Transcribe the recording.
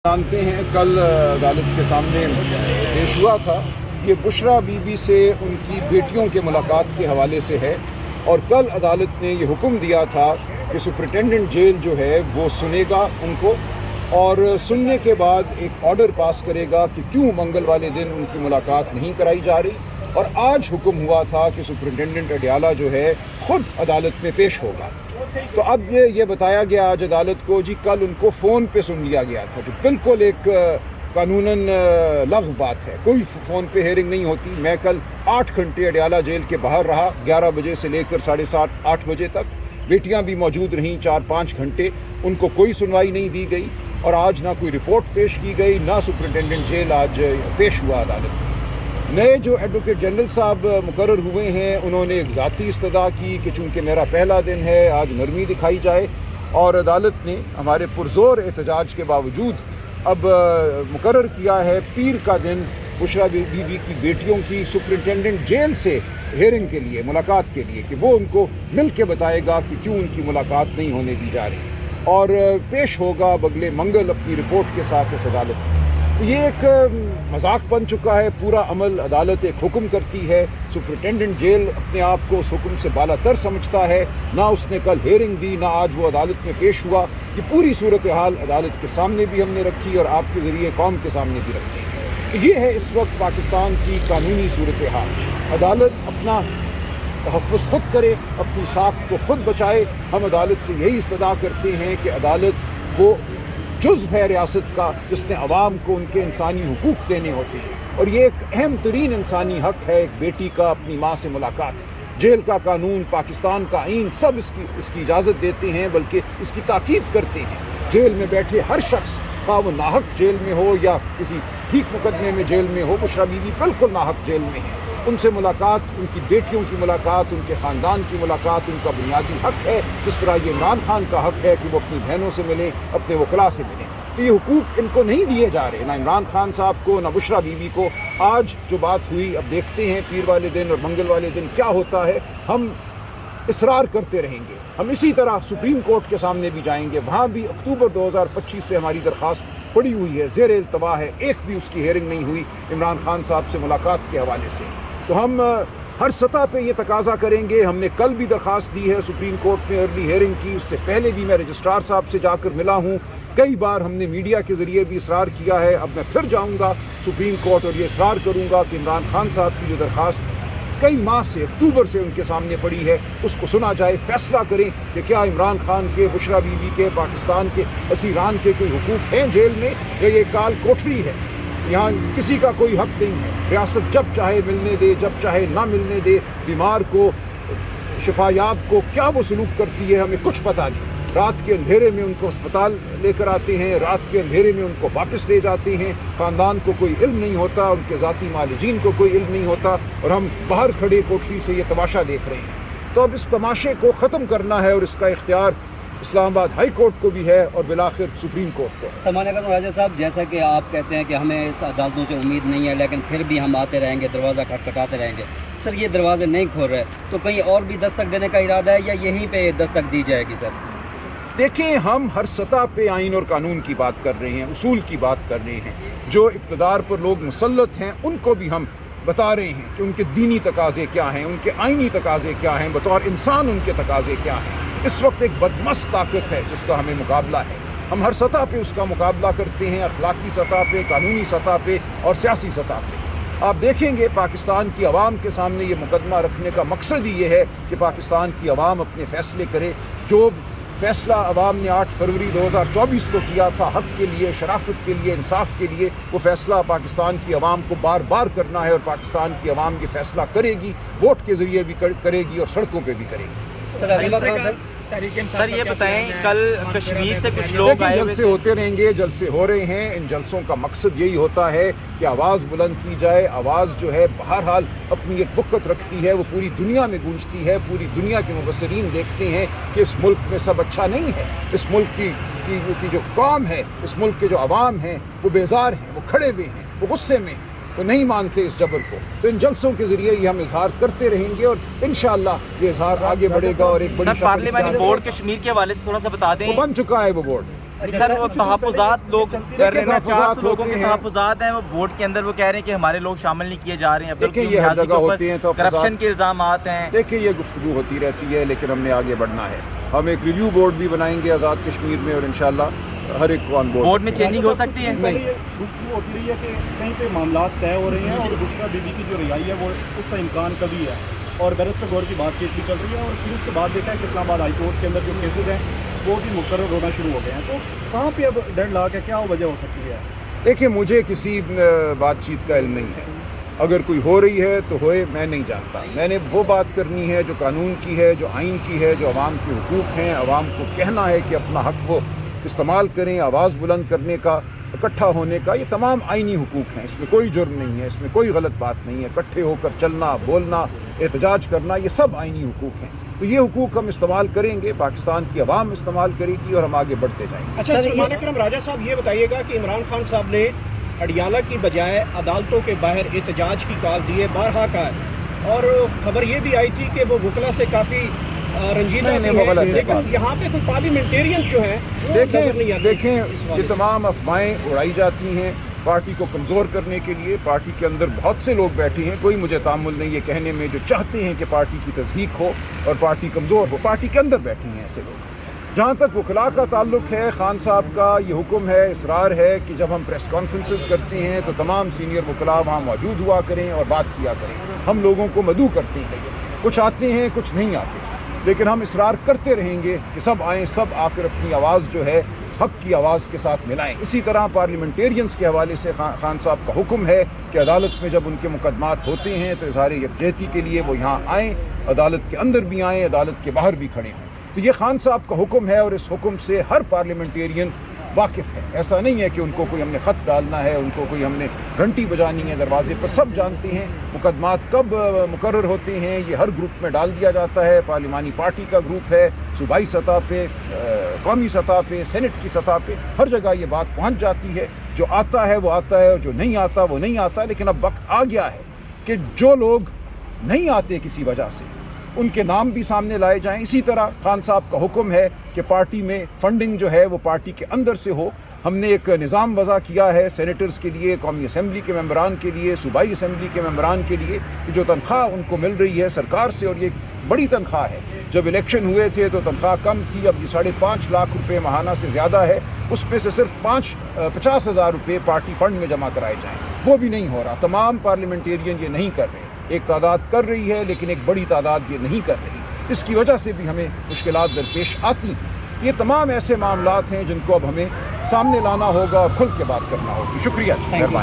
जानते हैं कल अदालत के सामने पेश हुआ था। ये बुशरा बीबी से उनकी बेटियों के मुलाकात के हवाले से है और कल अदालत ने ये हुक्म दिया था कि सुपरिटेंडेंट जेल जो है वो सुनेगा उनको और सुनने के बाद एक ऑर्डर पास करेगा कि क्यों मंगल वाले दिन उनकी मुलाकात नहीं कराई जा रही। और आज हुक्म हुआ था कि सुपरिटेंडेंट अडियाला जो है खुद अदालत में पेश होगा। तो अब ये बताया गया आज अदालत को जी कल उनको फ़ोन पे सुन लिया गया था, जो बिल्कुल एक कानूनन लग़्व बात है। कोई फ़ोन पे हेयरिंग नहीं होती। मैं कल 8 घंटे अडियाला जेल के बाहर रहा, 11 बजे से लेकर 7:30-8 बजे तक। बेटियां भी मौजूद रहीं 4-5 घंटे, उनको कोई सुनवाई नहीं दी गई और आज ना कोई रिपोर्ट पेश की गई, ना सुपरिटेंडेंट जेल आज पेश हुआ अदालत में। नए जो एडवोकेट जनरल साहब मुकर्रर हुए हैं, उन्होंने एक ज़ाती इस्तदा की कि चूँकि मेरा पहला दिन है आज नरमी दिखाई जाए, और अदालत ने हमारे पुरज़ोर एहतजाज के बावजूद अब मुकर्रर किया है पीर का दिन बुशरा बीबी की बेटियों की सुपरिटेंडेंट जेल से हेयरिंग के लिए, मुलाकात के लिए, कि वो उनको मिल के बताएगा कि क्यों उनकी मुलाकात नहीं होने दी जा रही और पेश होगा बगले मंगल अपनी रिपोर्ट के साथ इस अदालत में। तो ये एक मजाक बन चुका है पूरा अमल। अदालत एक हुक्म करती है, सुपरिटेंडेंट जेल अपने आप को उस हुक्म से बालातर समझता है, ना उसने कल हेयरिंग दी, ना आज वो अदालत में पेश हुआ। ये पूरी सूरत हाल अदालत के सामने भी हमने रखी और आपके ज़रिए कौम के सामने भी रखी। तो ये है इस वक्त पाकिस्तान की कानूनी सूरत हाल। अदालत अपना तहफ़्फ़ुज़ खुद करे, अपनी साख को खुद बचाए। हम अदालत से यही इस्तदा करते हैं कि अदालत वो जुज़्व है रियासत का जिसने अवाम को उनके इंसानी हुकूक देने होते हैं, और ये एक अहम तरीन इंसानी हक़ है एक बेटी का अपनी माँ से मुलाकात। जेल का कानून, पाकिस्तान का आइन सब इसकी इजाज़त देते हैं, बल्कि इसकी ताकीद करते हैं। जेल में बैठे हर शख्स, खा वो नाहक जेल में हो या किसी ठीक मुकदमे में जेल में हो, बुशरा बीबी बिल्कुल नाहक जेल में है। उनसे मुलाकात, उनकी बेटियों की मुलाकात, उनके ख़ानदान की मुलाकात उनका बुनियादी हक़ है, जिस तरह ये इमरान खान का हक़ है कि वो अपनी बहनों से मिलें, अपने वकला से मिलें। तो ये हुकूक इनको नहीं दिए जा रहे, ना इमरान खान साहब को, ना बुशरा बीबी को। आज जो बात हुई, अब देखते हैं पीर वाले दिन और मंगल वाले दिन क्या होता है। हम इसरार करते रहेंगे, हम इसी तरह सुप्रीम कोर्ट के सामने भी जाएंगे। वहाँ भी अक्टूबर 2025 से हमारी दरख्वास्त पड़ी हुई है, ज़ेर इल्तवा है, एक भी उसकी हेयरिंग नहीं हुई इमरान खान साहब से मुलाकात के हवाले से। तो हम हर सतह पे ये तकाजा करेंगे। हमने कल भी दरख्वास्त दी है सुप्रीम कोर्ट में अर्ली हेयरिंग की, उससे पहले भी मैं रजिस्ट्रार साहब से जाकर मिला हूँ, कई बार हमने मीडिया के ज़रिए भी इसरार किया है। अब मैं फिर जाऊँगा सुप्रीम कोर्ट और ये इसरार करूँगा कि इमरान खान साहब की जो दरख्वास्त कई माह से, अक्टूबर से उनके सामने पड़ी है, उसको सुना जाए, फैसला करें कि क्या इमरान खान के, बुशरा बीबी के, पाकिस्तान के असीरान के कोई हुकूक हैं जेल में, या ये काल कोठरी है, यहाँ किसी का कोई हक नहीं है। रियासत जब चाहे मिलने दे, जब चाहे ना मिलने दे। बीमार को, शिफायाब को क्या वो सलूक करती है हमें कुछ पता नहीं। रात के अंधेरे में उनको अस्पताल लेकर आते हैं, रात के अंधेरे में उनको वापस ले जाते हैं। ख़ानदान को कोई इल्म नहीं होता, उनके ज़ाती मालिजीन को कोई इल्म नहीं होता, और हम बाहर खड़े कोठरी से ये तमाशा देख रहे हैं। तो अब इस तमाशे को ख़त्म करना है और इसका इख्तियार इस्लामाबाद हाई कोर्ट को भी है और बिलाखिर सुप्रीम कोर्ट को। सामान्य राजा साहब, जैसा कि आप कहते हैं कि हमें इस अदालतों से उम्मीद नहीं है, लेकिन फिर भी हम आते रहेंगे, दरवाज़ा खटखटाते रहेंगे। सर, ये दरवाजे नहीं खोल रहे, तो कहीं और भी दस्तक देने का इरादा है या यहीं पे दस्तक दी जाएगी? सर देखें, हम हर सतह पे आइन और कानून की बात कर रहे हैं, उसूल की बात कर रहे हैं। जो इक़्तिदार पर लोग मुसल्लत हैं उनको भी हम बता रहे हैं कि उनके दीनी तकाज़े क्या हैं, उनके आइनी तकाज़े क्या हैं, बतौर इंसान उनके तकाज़े क्या हैं। इस वक्त एक बदमस्त ताकत है जिसका हमें मुकाबला है। हम हर सतह पे उसका मुकाबला करते हैं, अखलाकी सतह पे, कानूनी सतह पे और सियासी सतह पे। आप देखेंगे पाकिस्तान की आवाम के सामने ये मुकदमा रखने का मकसद ही ये है कि पाकिस्तान की आवाम अपने फ़ैसले करे। जो फैसला अवाम ने 8 फरवरी 2024 को किया था, हक़ के लिए, शराफत के लिए, इंसाफ के लिए, वो फ़ैसला पाकिस्तान की आवाम को बार बार करना है और पाकिस्तान की आवाम ये फ़ैसला करेगी, वोट के ज़रिए भी करेगी और सड़कों पे भी करेगी। सर ये बताएं, कल कश्मीर से कुछ लोग आए, जलसे होते रहेंगे, जलसे हो रहे हैं। इन जलसों का मकसद यही होता है कि आवाज़ बुलंद की जाए। आवाज़ जो है बहरहाल अपनी एक बुक़्क़त रखती है, वो पूरी दुनिया में गूंजती है। पूरी दुनिया के मुबस्सिरीन देखते हैं कि इस मुल्क में सब अच्छा नहीं है। इस मुल्क की जो कौम है, इस मुल्क के जो अवाम हैं, वो बेजार हैं, वो खड़े हुए हैं, वो गुस्से में हैं, वो नहीं मानते इस जबर को। तो इन जलसों के ज़रिए ये हम इजहार करते रहेंगे और इंशाअल्लाह ये इजहार आगे बढ़ेगा। और एक बड़ी पार्लिमानी बोर्ड कश्मीर के हवाले से थोड़ा सा बता दें। बन चुका है वो बोर्ड। سر وہ تحفظات لوگ کر رہے ہیں، 400 لوگوں کے ہوتے ہیں۔ تحفظات ہیں وہ بورڈ کے اندر، وہ کہہ رہے ہیں کہ ہمارے لوگ شامل نہیں کیے جا رہے ہیں، دیکھیں یہ ہر جگہ ہوتے ہیں کرپشن کے الزامات ہیں۔ دیکھیں یہ گفتگو ہوتی رہتی ہے، لیکن ہم نے آگے بڑھنا ہے۔ ہم ایک ریویو بورڈ بھی بنائیں گے آزاد کشمیر میں، اور انشاءاللہ ہر ایک کو آن بورڈ میں چینجنگ ہو سکتی ہے۔ نہیں، گفتگو ہوتی رہی ہے کہ کہیں پہ معاملات طے ہو رہے ہیں اور بشریٰ بی بی کی جو رہائی ہے وہ اس کا امکان کبھی ہے، اور بیرسٹر گور کی بات چیت بھی چل رہی ہے، اور پھر اس کے بعد دیکھا ہے کہ اسلام آباد ہائی کورٹ کے اندر جو کیسز ہیں وہ بھی مقرر ہونا شروع ہو گئے ہیں، تو کہاں پہ اب ڈیڈ لاک ہے، کیا وجہ ہو سکتی ہے؟ دیکھیں مجھے کسی بات چیت کا علم نہیں ہے، اگر کوئی ہو رہی ہے تو ہوئے، میں نہیں جانتا۔ میں نے وہ بات کرنی ہے جو قانون کی ہے، جو آئین کی ہے، جو عوام کے حقوق ہیں۔ عوام کو کہنا ہے کہ اپنا حق وہ استعمال کریں، آواز بلند کرنے کا، اکٹھا ہونے کا، یہ تمام آئینی حقوق ہیں، اس میں کوئی جرم نہیں ہے، اس میں کوئی غلط بات نہیں ہے۔ اکٹھے ہو کر چلنا، بولنا، احتجاج کرنا، یہ سب آئینی حقوق ہیں، تو یہ حقوق ہم استعمال کریں گے، پاکستان کی عوام استعمال کرے گی، اور ہم آگے بڑھتے جائیں گے۔ اچھا سلمان اکرم راجہ صاحب یہ بتائیے گا کہ عمران خان صاحب نے اڈیالہ کی بجائے عدالتوں کے باہر احتجاج کی کال دی ہے، بارہا کا ہے، اور خبر یہ بھی آئی تھی کہ وہ وکلا سے کافی رنجیدہ نہیں، وہ غلط ہے لیکن بات۔ یہاں پہ کوئی پارلیمنٹیرینز جو ہیں وہ نظر نہیں آتے دیکھیں اس یہ والے سے۔ تمام افواہیں اڑائی جاتی ہیں پارٹی کو کمزور کرنے کے لیے۔ پارٹی کے اندر بہت سے لوگ بیٹھے ہیں، کوئی مجھے تعامل نہیں یہ کہنے میں، جو چاہتے ہیں کہ پارٹی کی تضحیک ہو اور پارٹی کمزور ہو۔ پارٹی کے اندر بیٹھے ہیں ایسے لوگ۔ جہاں تک وکلاء کا تعلق ہے، خان صاحب کا یہ حکم ہے، اصرار ہے کہ جب ہم پریس کانفرنسز کرتے ہیں تو تمام سینئر وکلاء وہاں موجود ہوا کریں اور بات کیا کریں۔ ہم لوگوں کو مدعو کرتے ہیں، کچھ آتے ہیں کچھ نہیں آتے، لیکن ہم اصرار کرتے رہیں گے کہ سب آئیں، سب آ کر اپنی آواز جو ہے حق کی آواز کے ساتھ ملائیں۔ اسی طرح پارلیمنٹیرینز کے حوالے سے خان صاحب کا حکم ہے کہ عدالت میں جب ان کے مقدمات ہوتے ہیں تو اظہار یکجہتی کے لیے وہ یہاں آئیں، عدالت کے اندر بھی آئیں، عدالت کے باہر بھی کھڑے ہوں۔ تو یہ خان صاحب کا حکم ہے، اور اس حکم سے ہر پارلیمنٹیرین واقف ہے۔ ایسا نہیں ہے کہ ان کو کوئی ہم نے خط ڈالنا ہے، ان کو کوئی ہم نے گھنٹی بجانی ہے دروازے پر، سب جانتے ہیں مقدمات کب مقرر ہوتے ہیں، یہ ہر گروپ میں ڈال دیا جاتا ہے۔ پارلیمانی پارٹی کا گروپ ہے، صوبائی سطح پہ، قومی سطح پہ، سینٹ کی سطح پہ، ہر جگہ یہ بات پہنچ جاتی ہے۔ جو آتا ہے وہ آتا ہے، اور جو نہیں آتا وہ نہیں آتا۔ لیکن اب وقت آ گیا ہے کہ جو لوگ نہیں آتے کسی وجہ سے، ان کے نام بھی سامنے لائے جائیں۔ اسی طرح خان صاحب کا حکم ہے کہ پارٹی میں فنڈنگ جو ہے وہ پارٹی کے اندر سے ہو۔ ہم نے ایک نظام وضع کیا ہے سینیٹرز کے لیے، قومی اسمبلی کے ممبران کے لیے، صوبائی اسمبلی کے ممبران کے لیے، کہ جو تنخواہ ان کو مل رہی ہے سرکار سے، اور یہ بڑی تنخواہ ہے۔ جب الیکشن ہوئے تھے تو تنخواہ کم تھی، اب یہ 5.5 لاکھ روپے ماہانہ سے زیادہ ہے، اس میں سے صرف 50,000 روپے پارٹی فنڈ میں جمع کرائے جائیں، وہ بھی نہیں ہو رہا۔ تمام پارلیمنٹیرین یہ نہیں کر رہے، ایک تعداد کر رہی ہے لیکن ایک بڑی تعداد یہ نہیں کر رہی، اس کی وجہ سے بھی ہمیں مشکلات درپیش آتی ہیں۔ یہ تمام ایسے معاملات ہیں جن کو اب ہمیں سامنے لانا ہوگا اور کھل کے بات کرنا ہوگی۔ شکریہ، مہربانی۔